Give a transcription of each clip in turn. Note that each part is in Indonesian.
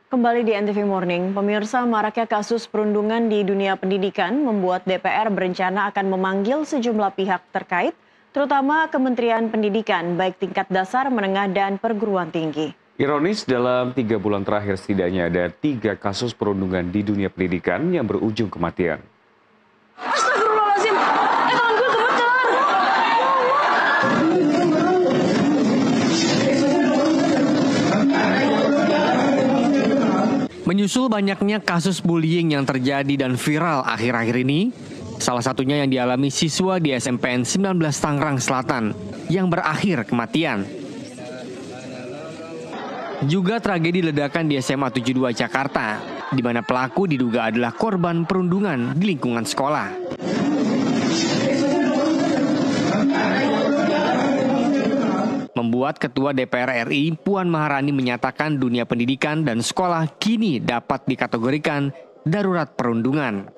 Kembali di NTV Morning, pemirsa, maraknya kasus perundungan di dunia pendidikan membuat DPR berencana akan memanggil sejumlah pihak terkait, terutama Kementerian Pendidikan, baik tingkat dasar, menengah, dan perguruan tinggi. Ironis, dalam 3 bulan terakhir setidaknya ada 3 kasus perundungan di dunia pendidikan yang berujung kematian. Astagfirullahaladzim, tangan gue gemeter. Menyusul banyaknya kasus bullying yang terjadi dan viral akhir-akhir ini, salah satunya yang dialami siswa di SMPN 19 Tangerang Selatan yang berakhir kematian. Juga tragedi ledakan di SMA 72 Jakarta, di mana pelaku diduga adalah korban perundungan di lingkungan sekolah. Membuat Ketua DPR RI Puan Maharani menyatakan dunia pendidikan dan sekolah kini dapat dikategorikan darurat perundungan.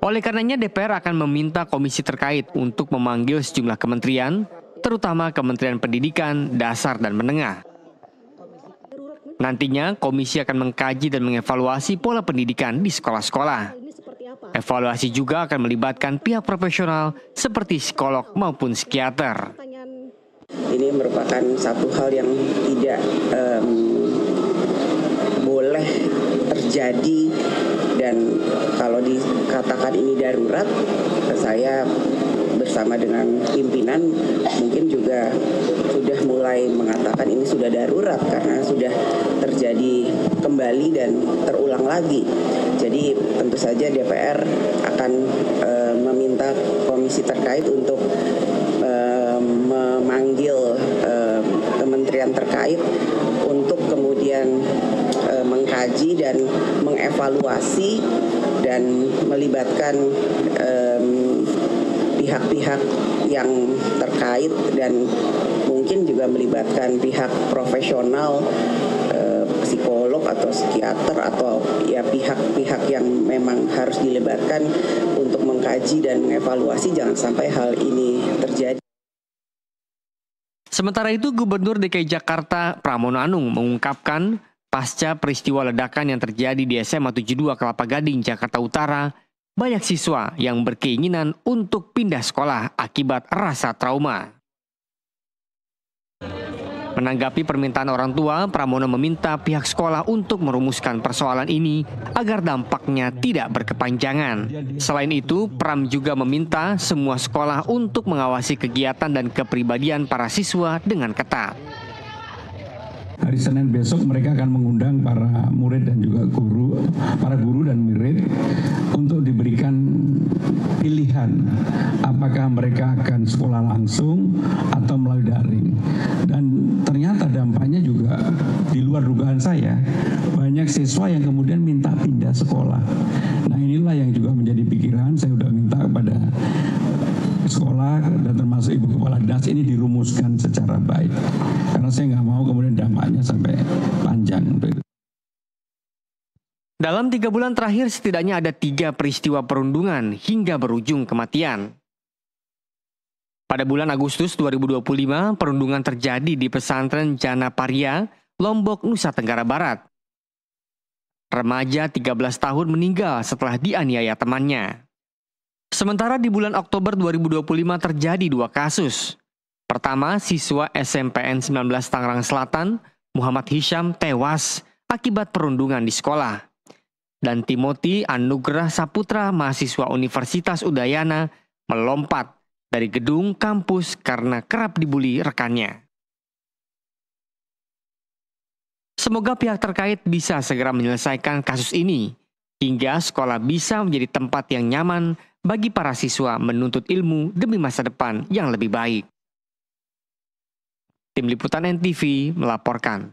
Oleh karenanya DPR akan meminta komisi terkait untuk memanggil sejumlah kementerian, terutama Kementerian Pendidikan, Dasar dan Menengah. Nantinya komisi akan mengkaji dan mengevaluasi pola pendidikan di sekolah-sekolah. Evaluasi juga akan melibatkan pihak profesional seperti psikolog maupun psikiater. Ini merupakan satu hal yang tidak boleh terjadi, dan kalau dikatakan ini darurat, saya bersama dengan pimpinan mungkin juga sudah mulai mengatakan ini sudah darurat karena sudah terjadi kembali dan terulang lagi. Jadi tentu saja DPR akan meminta komisi terkait untuk memanggil kementerian terkait untuk kemudian mengkaji dan mengevaluasi dan melibatkan pihak-pihak yang terkait dan mungkin juga melibatkan pihak profesional, psikolog atau psikiater atau ya pihak-pihak yang memang harus dilibatkan untuk mengkaji dan mengevaluasi jangan sampai hal ini terjadi. Sementara itu, Gubernur DKI Jakarta Pramono Anung mengungkapkan pasca peristiwa ledakan yang terjadi di SMA 72 Kelapa Gading, Jakarta Utara, banyak siswa yang berkeinginan untuk pindah sekolah akibat rasa trauma. Menanggapi permintaan orang tua, Pramono meminta pihak sekolah untuk merumuskan persoalan ini agar dampaknya tidak berkepanjangan. Selain itu, Pram juga meminta semua sekolah untuk mengawasi kegiatan dan kepribadian para siswa dengan ketat. Hari Senin besok mereka akan mengundang para murid dan juga para guru dan murid untuk diberikan pilihan apakah mereka akan sekolah langsung atau melalui daring. Dan ternyata dampaknya juga di luar dugaan saya, banyak siswa yang kemudian minta pindah sekolah. Nah inilah yang juga menjadi pikiran, saya sudah minta kepada sekolah dan termasuk Ibu Kepala Dinas ini dirumuskan secara baik. Karena saya nggak mau kemudian dampaknya sampai panjang. Dalam 3 bulan terakhir setidaknya ada 3 peristiwa perundungan hingga berujung kematian. Pada bulan Agustus 2025, perundungan terjadi di pesantren Jana Paria, Lombok, Nusa Tenggara Barat. Remaja 13 tahun meninggal setelah dianiaya temannya. Sementara di bulan Oktober 2025 terjadi 2 kasus. Pertama, siswa SMPN 19 Tangerang Selatan, Muhammad Hisham tewas akibat perundungan di sekolah. Dan Timothy Anugrah Saputra, mahasiswa Universitas Udayana, melompat dari gedung kampus karena kerap dibully rekannya. Semoga pihak terkait bisa segera menyelesaikan kasus ini, hingga sekolah bisa menjadi tempat yang nyaman bagi para siswa menuntut ilmu demi masa depan yang lebih baik. Tim Liputan NTV melaporkan.